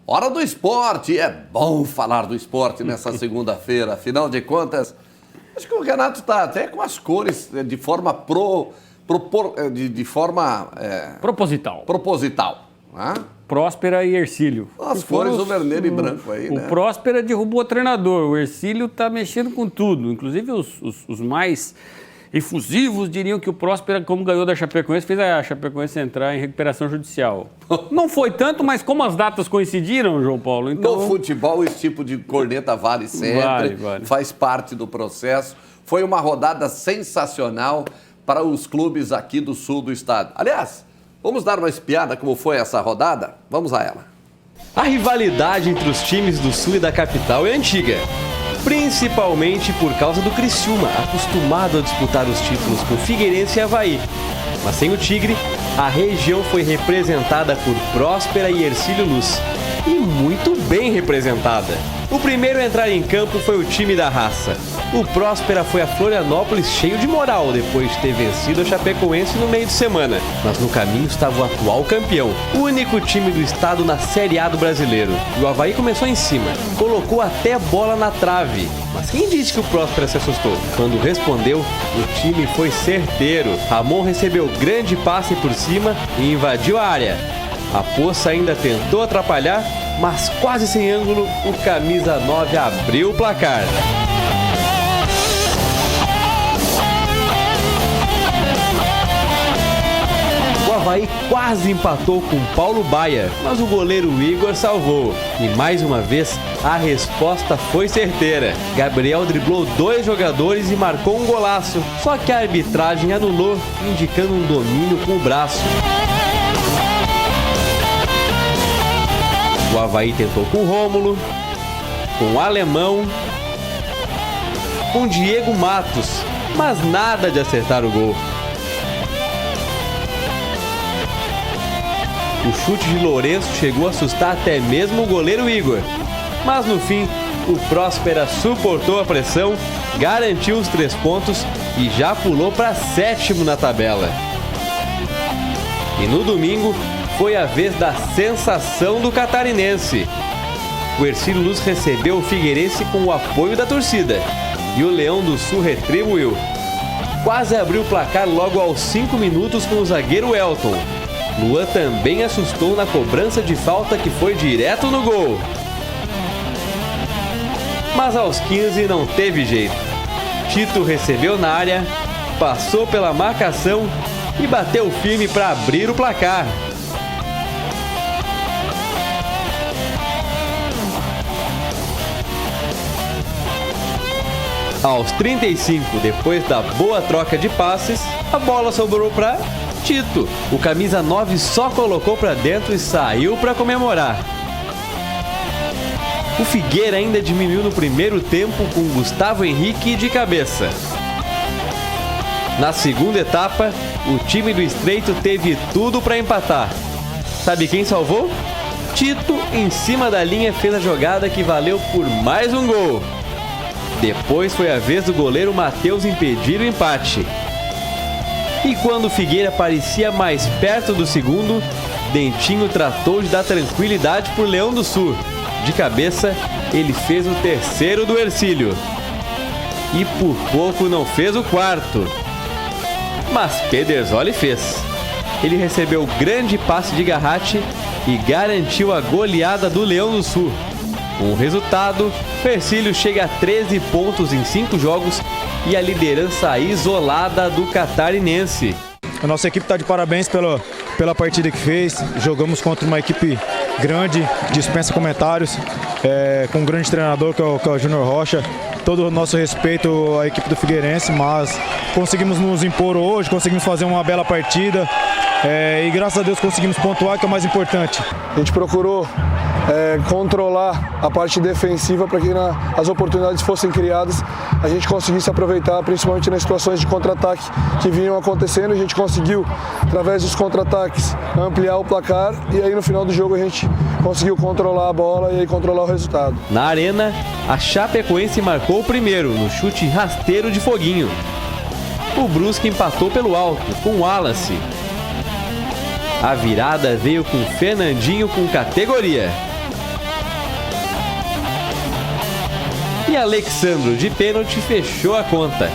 Hora do esporte, é bom falar do esporte nessa segunda-feira, afinal de contas, acho que o Renato está até com as cores de forma proposital. Né? Próspera e Hercílio. As cores do vermelho e branco aí, né? O Próspera derrubou o treinador, o Hercílio está mexendo com tudo, inclusive os mais efusivos diriam que o Próspera, como ganhou da Chapecoense, fez a Chapecoense entrar em recuperação judicial. Não foi tanto, mas como as datas coincidiram, João Paulo, então... No futebol, esse tipo de corneta vale sempre, faz parte do processo. Foi uma rodada sensacional para os clubes aqui do sul do estado. Aliás, vamos dar uma espiada como foi essa rodada? Vamos a ela. A rivalidade entre os times do sul e da capital é antiga. Principalmente por causa do Criciúma, acostumado a disputar os títulos com Figueirense e Avaí. Mas sem o Tigre, a região foi representada por Próspera e Hercílio Luz. E muito bem representada. O primeiro a entrar em campo foi o time da raça. O Próspera foi a Florianópolis cheio de moral depois de ter vencido a Chapecoense no meio de semana. Mas no caminho estava o atual campeão, o único time do estado na Série A do Brasileiro. E o Avaí começou em cima, colocou até bola na trave. Mas quem disse que o Próspera se assustou? Quando respondeu, o time foi certeiro. Ramon recebeu grande passe por cima e invadiu a área. A Poça ainda tentou atrapalhar, mas quase sem ângulo, o camisa 9 abriu o placar. O Avaí quase empatou com Paulo Baia, mas o goleiro Igor salvou. E mais uma vez, a resposta foi certeira. Gabriel driblou 2 jogadores e marcou um golaço, só que a arbitragem anulou, indicando um domínio com o braço. O Avaí tentou com Rômulo, com Alemão, com Diego Matos, mas nada de acertar o gol. O chute de Lourenço chegou a assustar até mesmo o goleiro Igor. Mas no fim, o Próspera suportou a pressão, garantiu os 3 pontos e já pulou para 7º na tabela. E no domingo, foi a vez da sensação do catarinense. O Hercílio Luz recebeu o Figueirense com o apoio da torcida. E o Leão do Sul retribuiu. Quase abriu o placar logo aos 5 minutos com o zagueiro Elton. Luan também assustou na cobrança de falta que foi direto no gol. Mas aos 15 não teve jeito. Tito recebeu na área, passou pela marcação e bateu firme para abrir o placar. Aos 35, depois da boa troca de passes, a bola sobrou para Tito. O camisa 9 só colocou para dentro e saiu para comemorar. O Figueira ainda diminuiu no primeiro tempo com Gustavo Henrique de cabeça. Na segunda etapa, o time do Estreito teve tudo para empatar. Sabe quem salvou? Tito, em cima da linha, fez a jogada que valeu por mais um gol. Depois foi a vez do goleiro Matheus impedir o empate. E quando o Figueira parecia mais perto do segundo, Dentinho tratou de dar tranquilidade por Leão do Sul. De cabeça, ele fez o 3º do Hercílio. E por pouco não fez o 4º. Mas Pedersoli fez. Ele recebeu grande passe de Garratti e garantiu a goleada do Leão do Sul. Com o resultado, o Hercílio chega a 13 pontos em 5 jogos e a liderança isolada do catarinense. A nossa equipe está de parabéns pela partida que fez. Jogamos contra uma equipe grande, dispensa comentários, com um grande treinador que é o Júnior Rocha. Todo o nosso respeito à equipe do Figueirense, mas conseguimos nos impor hoje, conseguimos fazer uma bela partida e graças a Deus conseguimos pontuar, que é o mais importante. A gente procurou controlar a parte defensiva para que as oportunidades fossem criadas, a gente conseguisse aproveitar, principalmente nas situações de contra-ataque que vinham acontecendo. A gente conseguiu, através dos contra-ataques, ampliar o placar e aí no final do jogo a gente conseguiu controlar a bola e aí controlar o resultado. Na Arena, a Chapecoense marcou o primeiro, no chute rasteiro de Foguinho. O Brusque empatou pelo alto, com o Wallace. A virada veio com Fernandinho com categoria. E Alexandro, de pênalti, fechou a conta.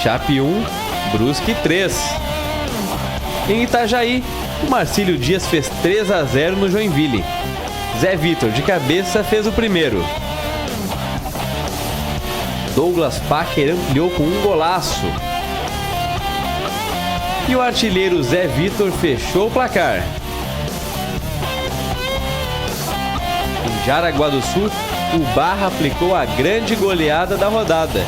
Chape 1, Brusque 3. Em Itajaí, o Marcílio Dias fez 3-0 no Joinville. Zé Vitor, de cabeça, fez o primeiro. Douglas Packer ampliou com um golaço. E o artilheiro Zé Vitor fechou o placar. Em Jaraguá do Sul, o Barra aplicou a grande goleada da rodada.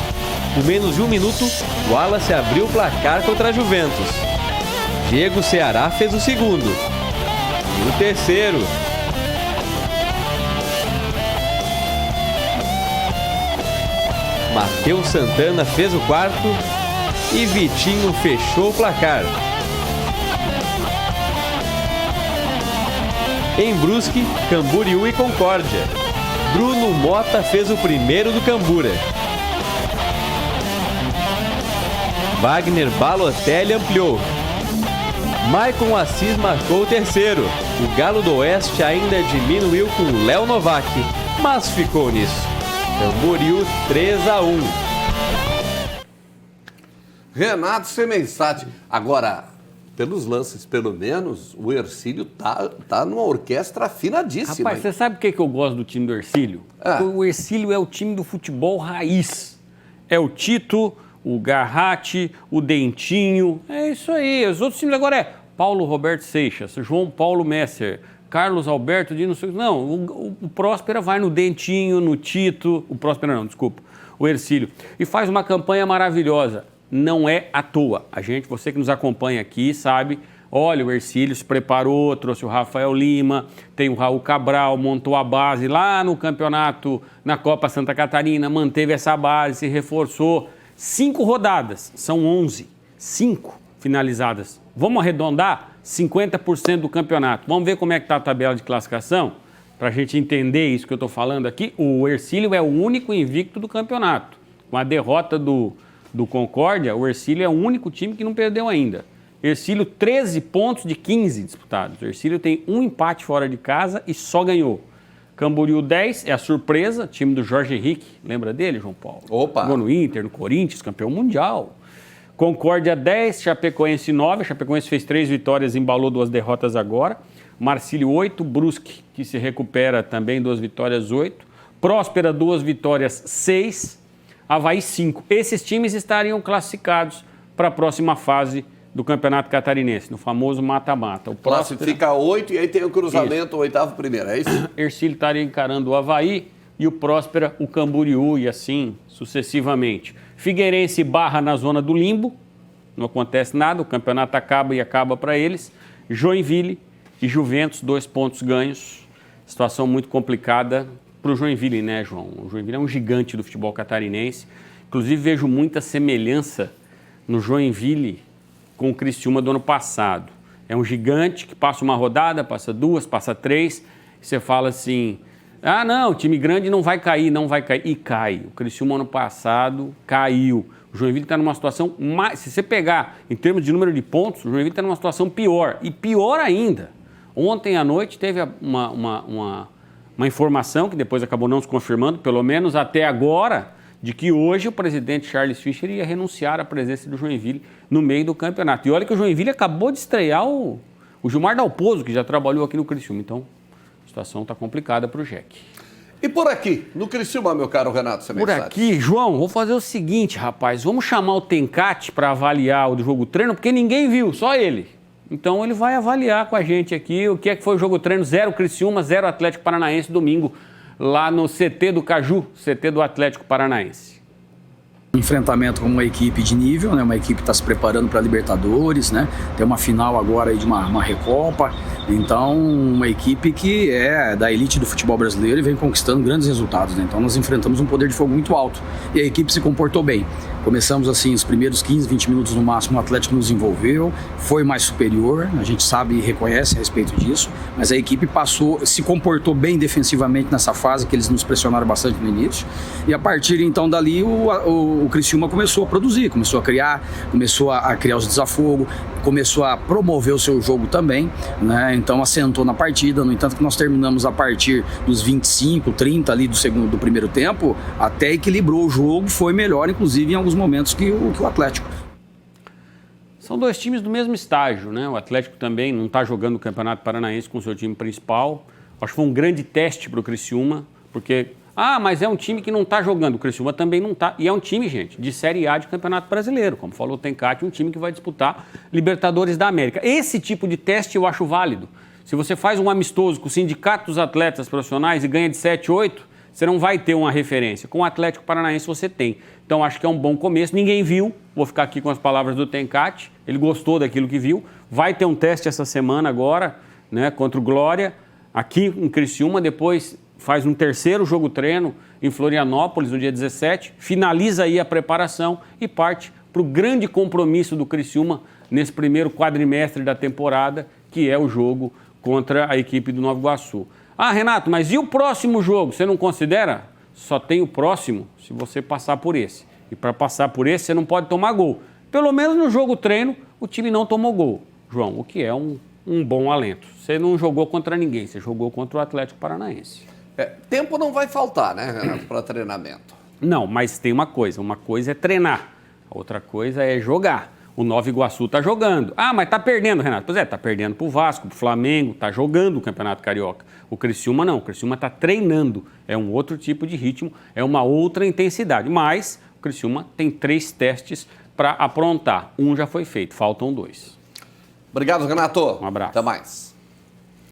Com menos de um minuto, o Wallace abriu o placar contra a Juventus. Diego Ceará fez o segundo. E o terceiro. Matheus Santana fez o quarto e Vitinho fechou o placar. Em Brusque, Camboriú e Concórdia, Bruno Mota fez o primeiro do Cambura. Wagner Balotelli ampliou. Maicon Assis marcou o terceiro. O Galo do Oeste ainda diminuiu com Léo Novak, mas ficou nisso. Camboriú 3-1. Renato Semensati. Agora, pelos lances, pelo menos, o Hercílio tá numa orquestra afinadíssima. Rapaz, você sabe o que eu gosto do time do Hercílio? O Hercílio é o time do futebol raiz. É o Tito, o Garratti, o Dentinho. É isso aí. Os outros times agora é Paulo Roberto Seixas, João Paulo Messer, Carlos Alberto de não sei... Não, o Próspera vai no Dentinho, no Tito... O Próspera não, desculpa. O Hercílio. E faz uma campanha maravilhosa. Não é à toa. Você que nos acompanha aqui sabe... Olha, o Hercílio se preparou, trouxe o Rafael Lima, tem o Raul Cabral, montou a base lá no campeonato, na Copa Santa Catarina, manteve essa base, se reforçou. 5 rodadas, são 11. 5 finalizadas. Vamos arredondar? 50% do campeonato. Vamos ver como é que está a tabela de classificação? Para a gente entender isso que eu estou falando aqui, o Hercílio é o único invicto do campeonato. Com a derrota do Concórdia, o Hercílio é o único time que não perdeu ainda. Hercílio, 13 pontos de 15 disputados. O Hercílio tem um empate fora de casa e só ganhou. Camboriú 10 é a surpresa, time do Jorge Henrique. Lembra dele, João Paulo? Opa! Jogou no Inter, no Corinthians, campeão mundial. Concórdia 10, Chapecoense 9. A Chapecoense fez 3 vitórias, embalou 2 derrotas agora. Marcílio 8, Brusque, que se recupera também, 2 vitórias, 8. Próspera, 2 vitórias, 6. Avaí 5. Esses times estariam classificados para a próxima fase do Campeonato Catarinense, no famoso mata-mata. O Próspera classifica 8 e aí tem o cruzamento, o 8º primeiro, é isso? Hercílio estaria encarando o Avaí e o Próspera o Camboriú e assim sucessivamente. Figueirense barra na zona do limbo, não acontece nada, o campeonato acaba e acaba para eles. Joinville e Juventus, 2 pontos ganhos. Situação muito complicada para o Joinville, né, João? O Joinville é um gigante do futebol catarinense. Inclusive vejo muita semelhança no Joinville com o Criciúma do ano passado. É um gigante que passa uma rodada, passa 2, passa 3, e você fala assim, ah não, o time grande não vai cair, e cai. O Criciúma ano passado caiu. O Joinville está numa situação, se você pegar em termos de número de pontos, o Joinville está numa situação pior, e pior ainda. Ontem à noite teve uma informação, que depois acabou não se confirmando, pelo menos até agora, de que hoje o presidente Charles Fischer ia renunciar à presença do Joinville no meio do campeonato. E olha que o Joinville acabou de estrear o Gilmar Dalpozo, que já trabalhou aqui no Criciúma. Então, a situação está complicada para o Jeque. E por aqui, no Criciúma, meu caro Renato Semensati? Por aqui, João, vou fazer o seguinte, rapaz. Vamos chamar o Tencate para avaliar o jogo treino, porque ninguém viu, só ele. Então, ele vai avaliar com a gente aqui o que é que foi o jogo treino. 0 Criciúma, 0 Atlético Paranaense, domingo, lá no CT do Caju, CT do Atlético Paranaense. Enfrentamento com uma equipe de nível, né? Uma equipe que está se preparando para a Libertadores, né? Tem uma final agora aí de uma Recopa. Então, uma equipe que é da elite do futebol brasileiro e vem conquistando grandes resultados, né? Então, nós enfrentamos um poder de fogo muito alto e a equipe se comportou bem. Começamos assim, os primeiros 15, 20 minutos no máximo, o Atlético nos envolveu, foi mais superior, a gente sabe e reconhece a respeito disso, mas a equipe se comportou bem defensivamente nessa fase, que eles nos pressionaram bastante no início, e a partir então dali o o Criciúma começou a produzir, começou a criar os desafogos, começou a promover o seu jogo também, né? Então assentou na partida. No entanto, que nós terminamos a partir dos 25, 30 ali do primeiro tempo, até equilibrou o jogo, foi melhor, inclusive, em alguns momentos que o Atlético. São dois times do mesmo estágio, né? O Atlético também não está jogando o Campeonato Paranaense com o seu time principal. Acho que foi um grande teste para o Criciúma, porque... mas é um time que não está jogando. O Criciúma também não está. E é um time, gente, de Série A de Campeonato Brasileiro. Como falou o Tencati, um time que vai disputar Libertadores da América. Esse tipo de teste eu acho válido. Se você faz um amistoso com o Sindicato dos Atletas Profissionais e ganha de 7, 8, você não vai ter uma referência. Com o Atlético Paranaense você tem. Então acho que é um bom começo. Ninguém viu. Vou ficar aqui com as palavras do Tencati. Ele gostou daquilo que viu. Vai ter um teste essa semana agora, né, contra o Glória, aqui em Criciúma. Depois faz um terceiro jogo treino em Florianópolis no dia 17. Finaliza aí a preparação e parte para o grande compromisso do Criciúma nesse primeiro quadrimestre da temporada, que é o jogo contra a equipe do Nova Iguaçu. Renato, mas e o próximo jogo? Você não considera? Só tem o próximo se você passar por esse. E para passar por esse, você não pode tomar gol. Pelo menos no jogo treino, o time não tomou gol, João, o que é um bom alento. Você não jogou contra ninguém, você jogou contra o Atlético Paranaense. Tempo não vai faltar, né, Renato, para treinamento? Não, mas tem uma coisa é treinar, a outra coisa é jogar. O Nova Iguaçu está jogando. Mas está perdendo, Renato. Pois é, está perdendo para o Vasco, para o Flamengo, está jogando o Campeonato Carioca. O Criciúma não, o Criciúma está treinando. É um outro tipo de ritmo, é uma outra intensidade. Mas o Criciúma tem 3 testes para aprontar. Um já foi feito, faltam 2. Obrigado, Renato. Um abraço. Até mais.